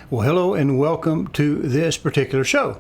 Well, hello and welcome to this particular show.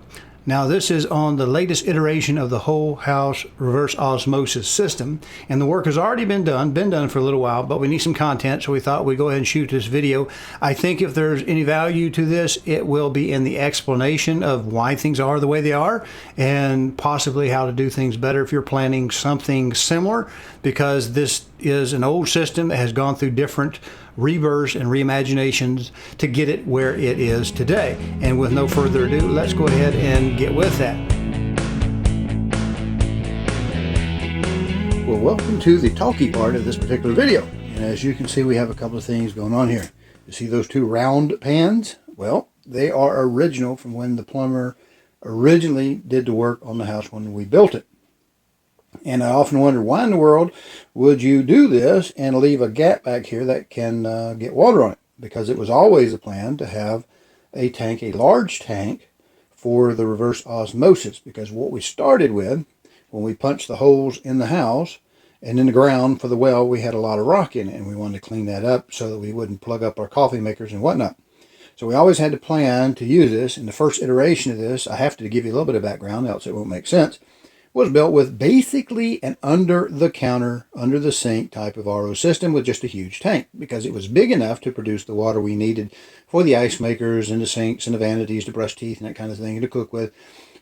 Now, this is on the latest iteration of the whole house reverse osmosis system, and the work has already been done for a little while, but we need some content, so we thought we'd go ahead and shoot this video. I think if there's any value to this, it will be in the explanation of why things are the way they are, and possibly how to do things better if you're planning something similar, because this is an old system that has gone through different rebirths and reimaginations to get it where it is today. And with no further ado, let's go ahead and get with that. Well, welcome to the talky part of this particular video. And as you can see, we have a couple of things going on here. You see those two round pans? Well, they are original from when the plumber originally did the work on the house when we built it. And I often wonder, why in the world would you do this and leave a gap back here that can get water on it? Because it was always a plan to have a tank, a large tank, for the reverse osmosis. Because what we started with, when we punched the holes in the house and in the ground for the well, we had a lot of rock in it, and we wanted to clean that up so that we wouldn't plug up our coffee makers and whatnot. So we always had to plan to use this. In the first iteration of this, I have to give you a little bit of background, else it won't make sense. Was built with basically an under-the-counter, under-the-sink type of RO system with just a huge tank, because it was big enough to produce the water we needed for the ice makers and the sinks and the vanities to brush teeth and that kind of thing to cook with,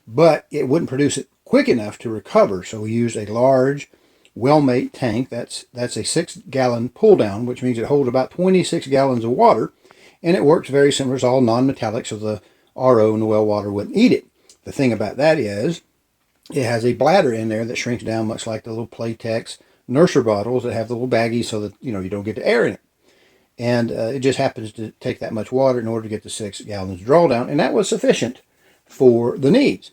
but it wouldn't produce it quick enough to recover. So we used a large, well-made tank. That's a 6-gallon pull-down, which means it holds about 26 gallons of water, and it works very similar. It's all non-metallic, so the RO and the well water wouldn't eat it. The thing about that is, it has a bladder in there that shrinks down much like the little Playtex nurser bottles that have the little baggies so that, you don't get the air in it. And it just happens to take that much water in order to get the 6 gallons drawdown, and that was sufficient for the needs.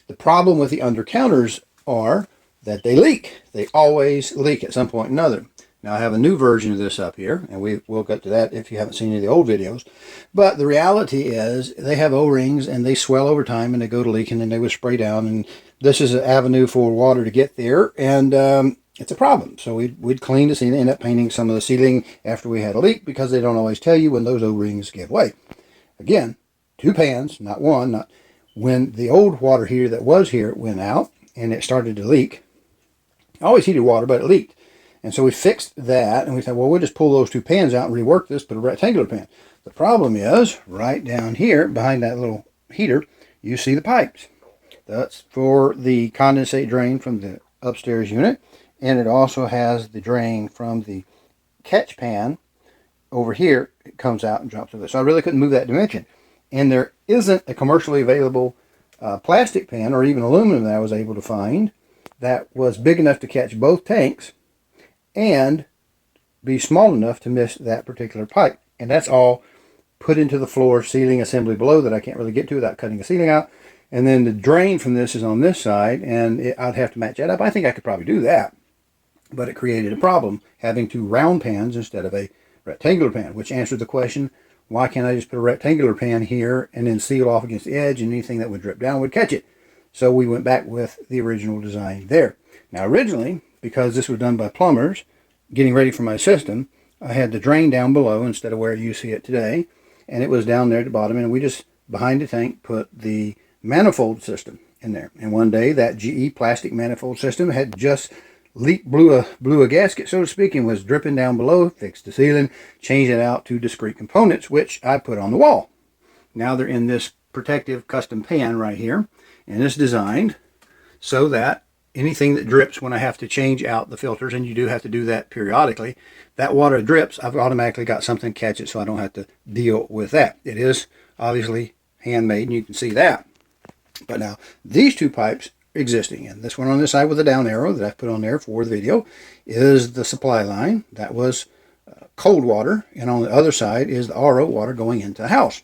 The problem with the under-counters are that they leak. They always leak at some point or another. Now, I have a new version of this up here, and we'll get to that if you haven't seen any of the old videos. But the reality is they have O-rings, and they swell over time, and they go to leaking, and they would spray down. And this is an avenue for water to get there, and it's a problem. So we'd clean the ceiling, end up painting some of the ceiling after we had a leak, because they don't always tell you when those O-rings give way. Again, 2 pans, not one. When the old water heater that was here went out, and it started to leak, I always heated water, but it leaked. And so we fixed that, and we thought, well, we'll just pull those 2 pans out and rework this, put a rectangular pan. The problem is, right down here, behind that little heater, you see the pipes. That's for the condensate drain from the upstairs unit, and it also has the drain from the catch pan over here. It comes out and drops over. So I really couldn't move that dimension. And there isn't a commercially available plastic pan or even aluminum that I was able to find that was big enough to catch both tanks and be small enough to miss that particular pipe. And that's all put into the floor ceiling assembly below that I can't really get to without cutting the ceiling out. And then the drain from this is on this side, and I'd have to match that up. I think I could probably do that, but it created a problem having 2 round pans instead of a rectangular pan, which answered the question, why can't I just put a rectangular pan here and then seal off against the edge, and anything that would drip down would catch it? So we went back with the original design there. Now, originally, because this was done by plumbers, getting ready for my system, I had the drain down below instead of where you see it today, and it was down there at the bottom, and we just, behind the tank, put the manifold system in there. And one day, that GE plastic manifold system had just leaked, blew a gasket, so to speak, and was dripping down below, fixed the ceiling, changed it out to discrete components, which I put on the wall. Now they're in this protective custom pan right here, and it's designed so that anything that drips when I have to change out the filters, and you do have to do that periodically, that water drips, I've automatically got something to catch it so I don't have to deal with that. It is obviously handmade, and you can see that. But now, these 2 pipes existing, and this one on this side with a down arrow that I've put on there for the video, is the supply line. That was cold water, and on the other side is the RO water going into the house.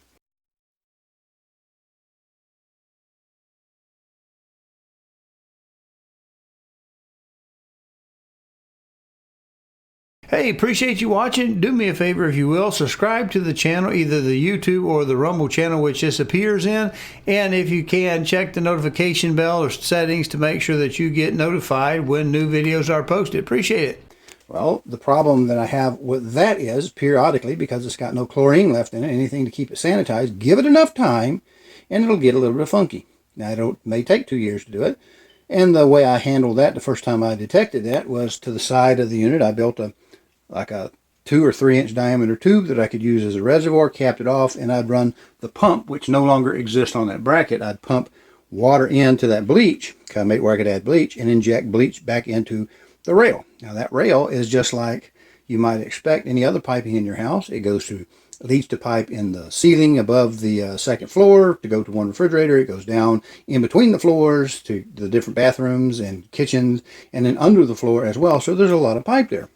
Hey, appreciate you watching. Do me a favor, if you will, subscribe to the channel, either the YouTube or the Rumble channel, which this appears in. And if you can, check the notification bell or settings to make sure that you get notified when new videos are posted. Appreciate it. Well, the problem that I have with that is periodically, because it's got no chlorine left in it, anything to keep it sanitized, give it enough time and it'll get a little bit funky. Now, it may take 2 years to do it. And the way I handled that the first time I detected that was to the side of the unit. I built like a 2 or 3 inch diameter tube that I could use as a reservoir, capped it off, and I'd run the pump, which no longer exists on that bracket. I'd pump water into that bleach, kind of made it where I could add bleach, and inject bleach back into the rail. Now that rail is just like you might expect any other piping in your house. It goes to leads to pipe in the ceiling above the second floor to go to one refrigerator. It goes down in between the floors to the different bathrooms and kitchens, and then under the floor as well. So there's a lot of pipe there.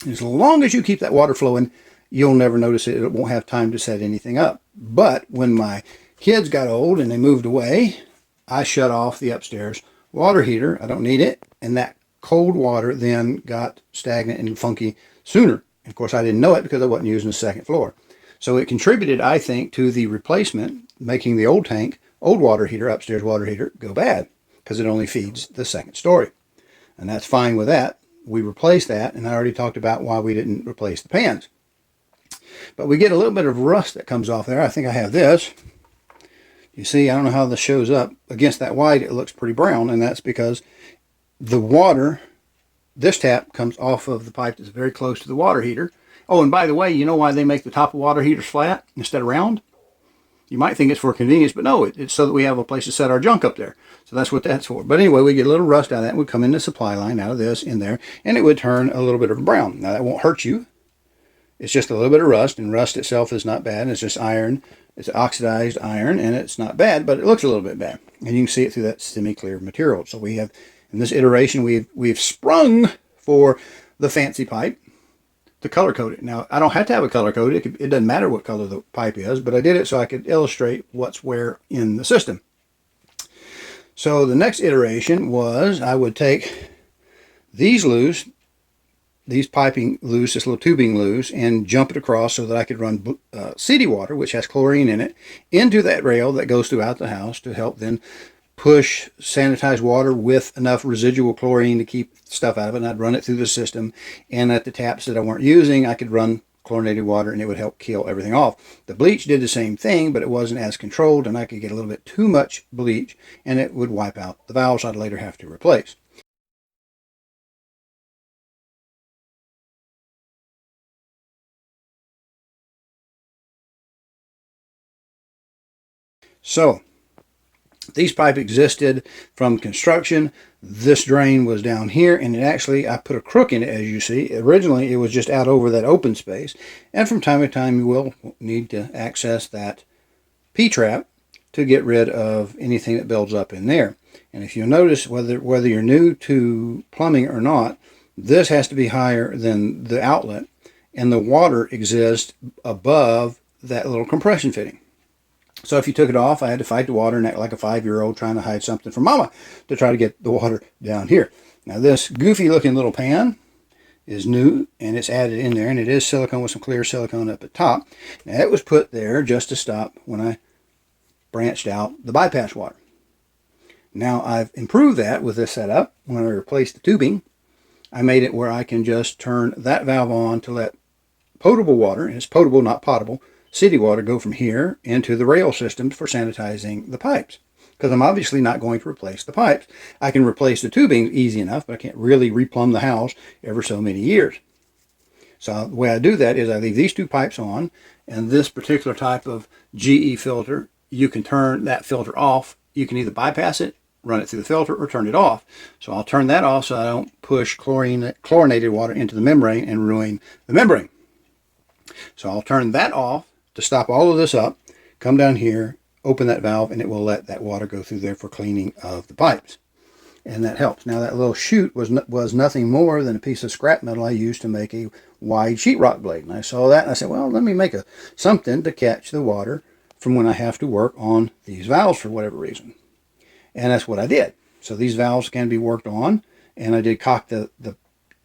As long as you keep that water flowing, you'll never notice it. It won't have time to set anything up. But when my kids got old and they moved away, I shut off the upstairs water heater. I don't need it. And that cold water then got stagnant and funky sooner. And of course, I didn't know it because I wasn't using the second floor. So it contributed, I think, to the replacement, making the old tank, old water heater, upstairs water heater, go bad because it only feeds the second story. And that's fine with that. We replaced that, and I already talked about why we didn't replace the pans. But we get a little bit of rust that comes off there. I think I have this. You see, I don't know how this shows up. Against that white, it looks pretty brown, and that's because the water, this tap comes off of the pipe that's very close to the water heater. Oh, and by the way, you know why they make the top of water heaters flat instead of round? You might think it's for convenience, but no, it's so that we have a place to set our junk up there. So that's what that's for. But anyway, we get a little rust out of that, and we come in the supply line out of this in there, and it would turn a little bit of brown. Now, that won't hurt you. It's just a little bit of rust, and rust itself is not bad. It's just iron. It's oxidized iron, and it's not bad, but it looks a little bit bad. And you can see it through that semi-clear material. So we have, in this iteration, we've sprung for the fancy pipe to color code it. Now, I don't have to have a color code. It doesn't matter what color the pipe is, but I did it so I could illustrate what's where in the system. So the next iteration was I would take these loose, these piping loose, this little tubing loose, and jump it across so that I could run city water, which has chlorine in it, into that rail that goes throughout the house to help then push sanitized water with enough residual chlorine to keep stuff out of it. And I'd run it through the system, and at the taps that I weren't using, I could run chlorinated water, and it would help kill everything off. The bleach did the same thing, but it wasn't as controlled, and I could get a little bit too much bleach, and it would wipe out the valves I'd later have to replace. So these pipes existed from construction. This drain was down here, and I put a crook in it, as you see. Originally, it was just out over that open space, and from time to time, you will need to access that P-trap to get rid of anything that builds up in there. And if you notice, whether you're new to plumbing or not, this has to be higher than the outlet, and the water exists above that little compression fitting. So if you took it off, I had to fight the water and act like a 5-year-old trying to hide something from mama to try to get the water down here. Now this goofy looking little pan is new, and it's added in there, and it is silicone with some clear silicone up at top. Now it was put there just to stop when I branched out the bypass water. Now I've improved that with this setup. When I replaced the tubing, I made it where I can just turn that valve on to let potable water, and it's potable, not potable, city water go from here into the rail system for sanitizing the pipes. Because I'm obviously not going to replace the pipes. I can replace the tubing easy enough, but I can't really replumb the house every so many years. So the way I do that is I leave these two pipes on, and this particular type of GE filter, you can turn that filter off. You can either bypass it, run it through the filter, or turn it off. So I'll turn that off so I don't push chlorinated water into the membrane and ruin the membrane. So I'll turn that off to stop all of this up, come down here, open that valve, and it will let that water go through there for cleaning of the pipes. And that helps. Now that little chute was nothing more than a piece of scrap metal I used to make a wide sheetrock blade. And I saw that, and I said, well, let me make something to catch the water from when I have to work on these valves for whatever reason. And that's what I did. So these valves can be worked on, and I did cock the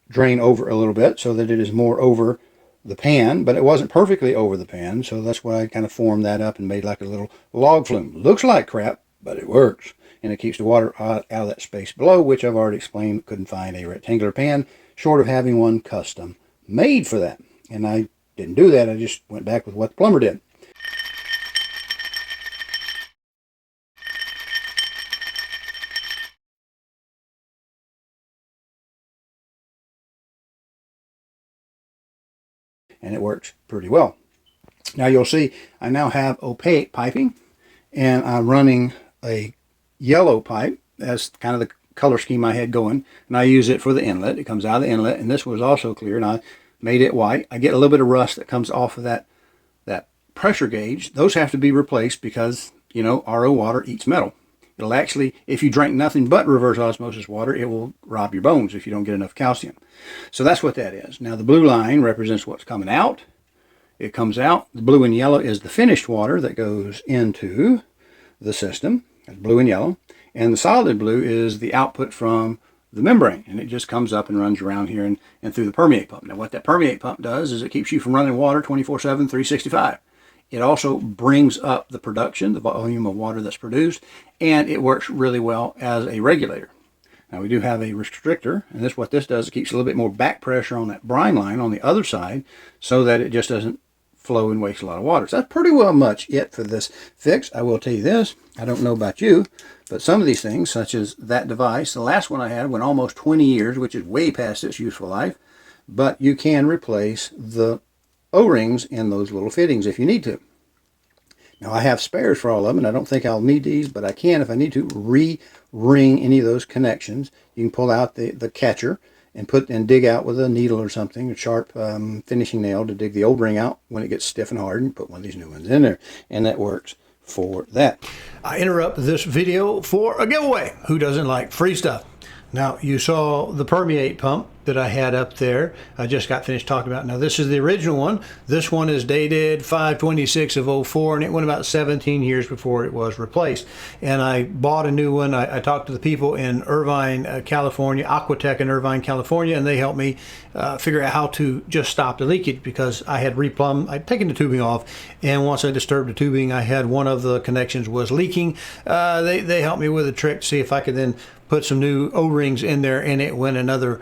drain over a little bit so that it is more over the pan, but it wasn't perfectly over the pan, so that's why I kind of formed that up and made like a little log flume. Looks like crap, but it works, and it keeps the water out of that space below, which I've already explained. Couldn't find a rectangular pan short of having one custom made for that. And I didn't do that. I just went back with what the plumber did. And it works pretty well. Now you'll see I now have opaque piping, and I'm running a yellow pipe. That's kind of the color scheme I had going, and I use it for the inlet. It comes out of the inlet, and this was also clear, and I made it white. I get a little bit of rust that comes off of that pressure gauge. Those have to be replaced because, you know, RO water eats metal. It'll actually, if you drink nothing but reverse osmosis water, it will rob your bones if you don't get enough calcium. So that's what that is. Now the blue line represents what's coming out. It comes out. The blue and yellow is the finished water that goes into the system. That's blue and yellow. And the solid blue is the output from the membrane. And it just comes up and runs around here and through the permeate pump. Now what that permeate pump does is it keeps you from running water 24/7, 365. It also brings up the production, the volume of water that's produced, and it works really well as a regulator. Now we do have a restrictor, and what this does, it keeps a little bit more back pressure on that brine line on the other side so that it just doesn't flow and waste a lot of water. So that's pretty well much it for this fix. I will tell you this, I don't know about you, but some of these things, such as that device, the last one I had went almost 20 years, which is way past its useful life, but you can replace the O-rings in those little fittings if you need to. Now I have spares for all of them, and I don't think I'll need these, but I can, if I need to, re-ring any of those connections. You can pull out the catcher and dig out with a needle or something, a sharp finishing nail to dig the old ring out when it gets stiff and hard, and put one of these new ones in there, and that works for that. I interrupt this video for a giveaway. Who doesn't like free stuff? Now you saw the permeate pump that I had up there. I just got finished talking about. Now this is the original one. This one is dated 5/26 of 04, and it went about 17 years before it was replaced. And I bought a new one. I talked to the people in Irvine, California, Aquatech in Irvine, California, and they helped me figure out how to just stop the leakage, because I had I'd taken the tubing off, and once I disturbed the tubing, I had one of the connections was leaking. They helped me with a trick to see if I could then put some new O-rings in there, and it went another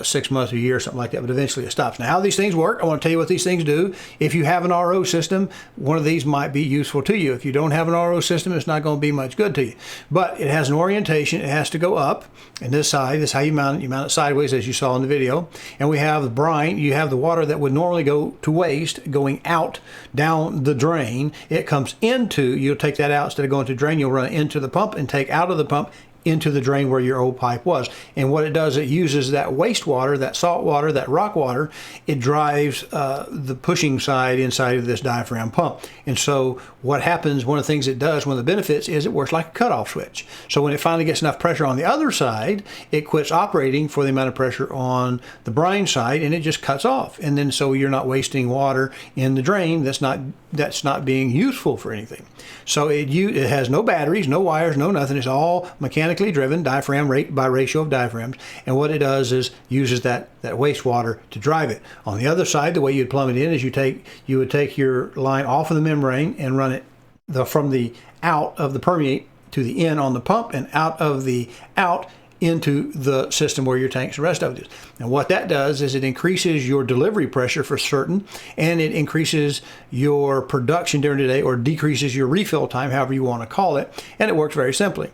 6 months, a year, something like that, but eventually it stops. Now how these things work, I want to tell you what these things do. If you have an RO system, one of these might be useful to you. If you don't have an RO system, it's not going to be much good to you. But it has an orientation. It has to go up, and this side is how you mount it. You mount it sideways, as you saw in the video. And we have the brine. You have the water that would normally go to waste going out down the drain. It comes into, you'll take that out instead of going to drain, you'll run it into the pump and take out of the pump into the drain where your old pipe was. And what it does, it uses that wastewater, that salt water, that rock water. It drives the pushing side inside of this diaphragm pump. And so what happens, one of the things it does, one of the benefits is it works like a cutoff switch. So when it finally gets enough pressure on the other side, it quits operating for the amount of pressure on the brine side, and it just cuts off. And then so you're not wasting water in the drain that's not being useful for anything. So it has no batteries, no wires, no nothing. It's all mechanically driven, diaphragm rate by ratio of diaphragms, and what it does is uses that wastewater to drive it. On the other side, the way you'd plumb it in is you would take your line off of the membrane and run it from the out of the permeate to the in on the pump, and out of the out into the system where your tanks and the rest of it is. And what that does is it increases your delivery pressure for certain, and it increases your production during the day, or decreases your refill time, however you want to call it, and it works very simply.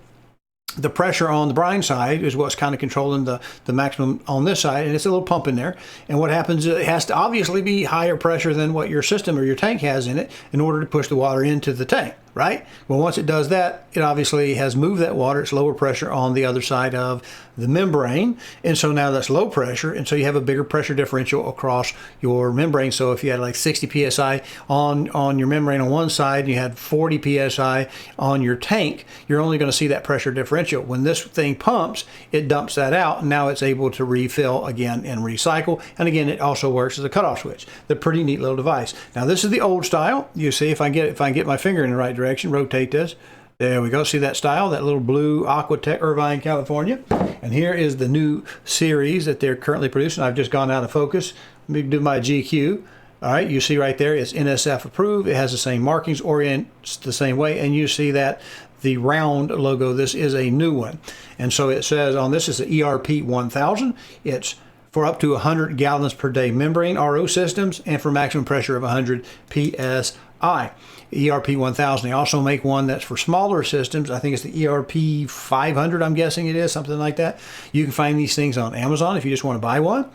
The pressure on the brine side is what's kind of controlling the maximum on this side, and it's a little pump in there. And what happens, it has to obviously be higher pressure than what your system or your tank has in it in order to push the water into the tank, right? Well, once it does that, it obviously has moved that water. It's lower pressure on the other side of the membrane, and so now that's low pressure, and so you have a bigger pressure differential across your membrane. So if you had like 60 psi on your membrane on one side, and you had 40 psi on your tank, you're only going to see that pressure differential. When this thing pumps, it dumps that out, and now it's able to refill again and recycle. And again, it also works as a cutoff switch. They're a pretty neat little device. Now this is the old style. You see, if I can get my finger in the right direction, rotate this. There we go. See that style, that little blue Aquatech, Irvine, California. And here is the new series that they're currently producing. I've just gone out of focus. Let me do my GQ. All right, you see right there, it's NSF approved. It has the same markings, orients the same way, and you see that the round logo, this is a new one. And so it says on this is the ERP 1000. It's for up to 100 gallons per day membrane RO systems and for maximum pressure of 100 psi. ERP 1000. They also make one that's for smaller systems. I think it's the ERP 500, I'm guessing it is, something like that. You can find these things on Amazon if you just want to buy one.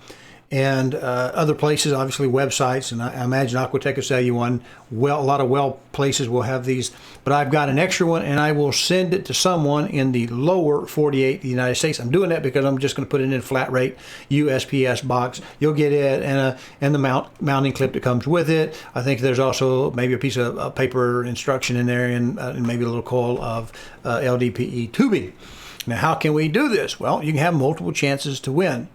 And other places, obviously websites, and I imagine Aquatech will sell you one. Well, a lot of well places will have these, but I've got an extra one, and I will send it to someone in the lower 48 of the United States. I'm doing that because I'm just going to put it in a flat rate USPS box. You'll get it and the mounting clip that comes with it. I think there's also maybe a piece of paper instruction in there, and maybe a little coil of LDPE tubing. Now, how can we do this? Well, you can have multiple chances to win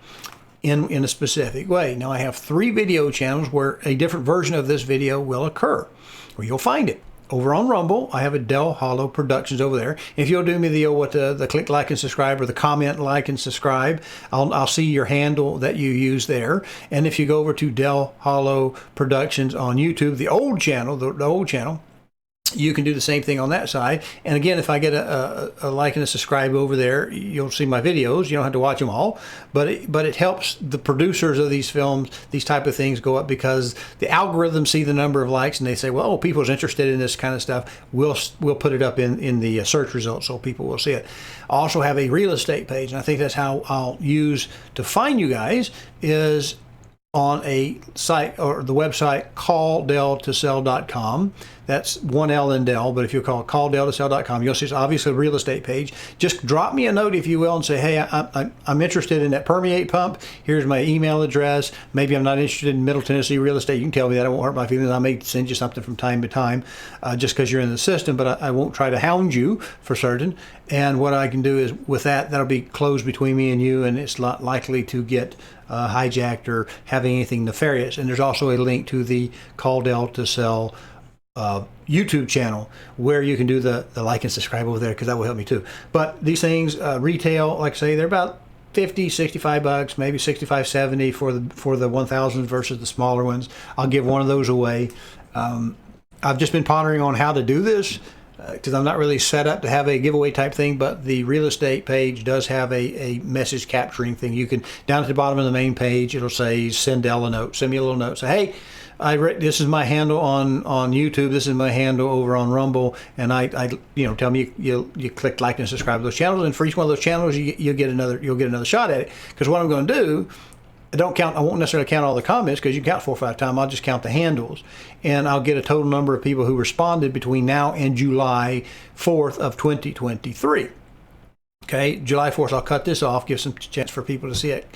in a specific way. Now, I have 3 video channels where a different version of this video will occur, where you'll find it. Over on Rumble, I have a Del Hollow Productions over there. If you'll do me the click, like, and subscribe, or the comment, like, and subscribe, I'll see your handle that you use there. And if you go over to Del Hollow Productions on YouTube, the old channel, the old channel, you can do the same thing on that side. And again, if I get a like and a subscribe over there, you'll see my videos. You don't have to watch them all, but it helps the producers of these films, these type of things, go up, because the algorithms see the number of likes and they say, well, oh, people's interested in this kind of stuff. We'll put it up in the search results so people will see it. I also have a real estate page, and I think that's how I'll use to find you guys, is on a site, or the website calldeltosell.com. That's one L in Dell, but if you call calldeltosell.com, you'll see it's obviously a real estate page. Just drop me a note, if you will, and say, hey, I'm interested in that permeate pump. Here's my email address. Maybe I'm not interested in Middle Tennessee real estate. You can tell me that. It won't hurt my feelings. I may send you something from time to time just because you're in the system, but I won't try to hound you for certain. And what I can do is, with that'll be closed between me and you, and it's not likely to get hijacked or having anything nefarious. And there's also a link to the Call Del to Sell YouTube channel where you can do the like and subscribe over there, because that will help me too. But these things retail, like I say, they're about 50, 65 bucks, maybe 65, 70 for the 1000 versus the smaller ones. I'll give one of those away. I've just been pondering on how to do this, because I'm not really set up to have a giveaway type thing, but the real estate page does have a message capturing thing. You can, down at the bottom of the main page, it'll say send Del a note. Send me a little note. Say, hey, this is my handle on YouTube. This is my handle over on Rumble, and I tell me you click like and subscribe to those channels, and for each one of those channels you'll get another shot at it. Because what I'm going to do, I won't necessarily count all the comments, because you can count 4 or 5 times. I'll just count the handles, and I'll get a total number of people who responded between now and July 4th of 2023. Okay, July 4th, I'll cut this off, give some chance for people to see it.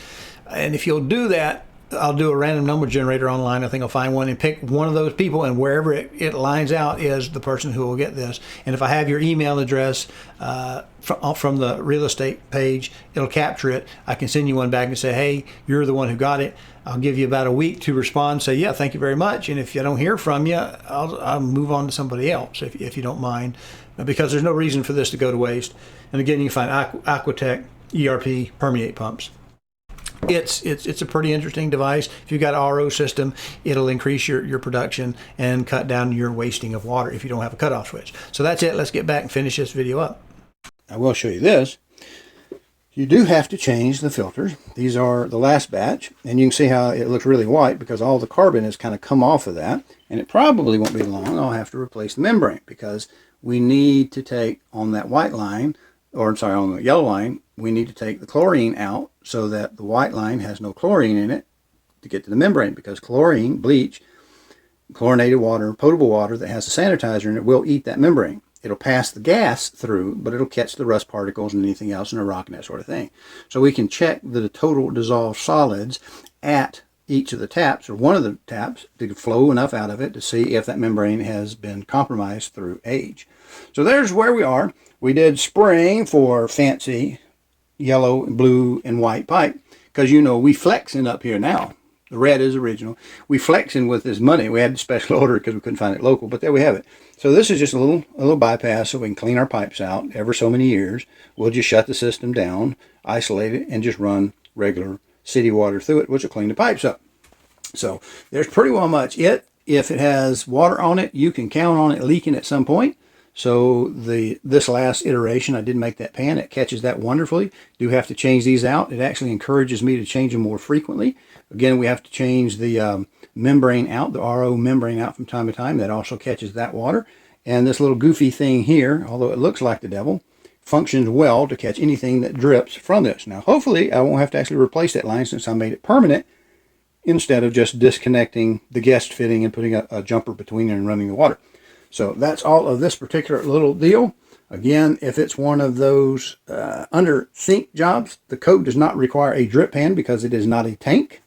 And if you'll do that, I'll do a random number generator online. I think I'll find one and pick one of those people, and wherever it lines out is the person who will get this. And if I have your email address from the real estate page, it'll capture it. I can send you one back and say, hey, you're the one who got it. I'll give you about a week to respond, say, yeah, thank you very much. And if I don't hear from you, I'll move on to somebody else, if you don't mind, because there's no reason for this to go to waste. And again, you can find Aquatech ERP permeate pumps. It's a pretty interesting device. If you've got an RO system, it'll increase your production and cut down your wasting of water if you don't have a cutoff switch. So that's it. Let's get back and finish this video up. I will show you this. You do have to change the filters. These are the last batch, and you can see how it looks really white because all the carbon has kind of come off of that, and it probably won't be long. I'll have to replace the membrane, because we need to take on that white line, or I'm sorry, on the yellow line, we need to take the chlorine out so that the white line has no chlorine in it to get to the membrane, because chlorine, bleach, chlorinated water, potable water that has a sanitizer in it will eat that membrane. It'll pass the gas through, but it'll catch the rust particles and anything else in a rock and that sort of thing. So we can check the total dissolved solids at each of the taps, or one of the taps, to flow enough out of it to see if that membrane has been compromised through age. So there's where we are. We did spring for fancy yellow, blue, and white pipe, because we flexing up here now. The red is original. We flexing with this money. We had a special order because we couldn't find it local, but there we have it. So this is just a little bypass so we can clean our pipes out every so many years. We'll just shut the system down, isolate it, and just run regular city water through it, which will clean the pipes up. So there's pretty well much it. If it has water on it, you can count on it leaking at some point. So this last iteration, I did make that pan. It catches that wonderfully. Do have to change these out. It actually encourages me to change them more frequently. Again, we have to change the membrane out, the RO membrane out from time to time. That also catches that water. And this little goofy thing here, although it looks like the devil, functions well to catch anything that drips from this. Now, hopefully, I won't have to actually replace that line since I made it permanent, instead of just disconnecting the guest fitting and putting a jumper between it and running the water. So that's all of this particular little deal. Again, if it's one of those under sink jobs, the code does not require a drip pan because it is not a tank,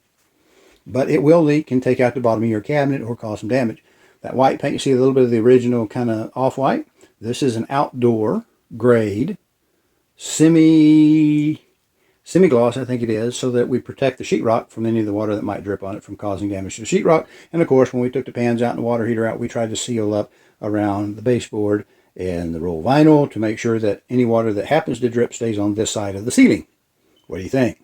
but it will leak and take out the bottom of your cabinet or cause some damage. That white paint, you see a little bit of the original kind of off-white. This is an outdoor grade semi-gloss, I think it is, so that we protect the sheetrock from any of the water that might drip on it from causing damage to the sheetrock. And of course, when we took the pans out and the water heater out, we tried to seal up around the baseboard and the roll vinyl to make sure that any water that happens to drip stays on this side of the ceiling. What do you think?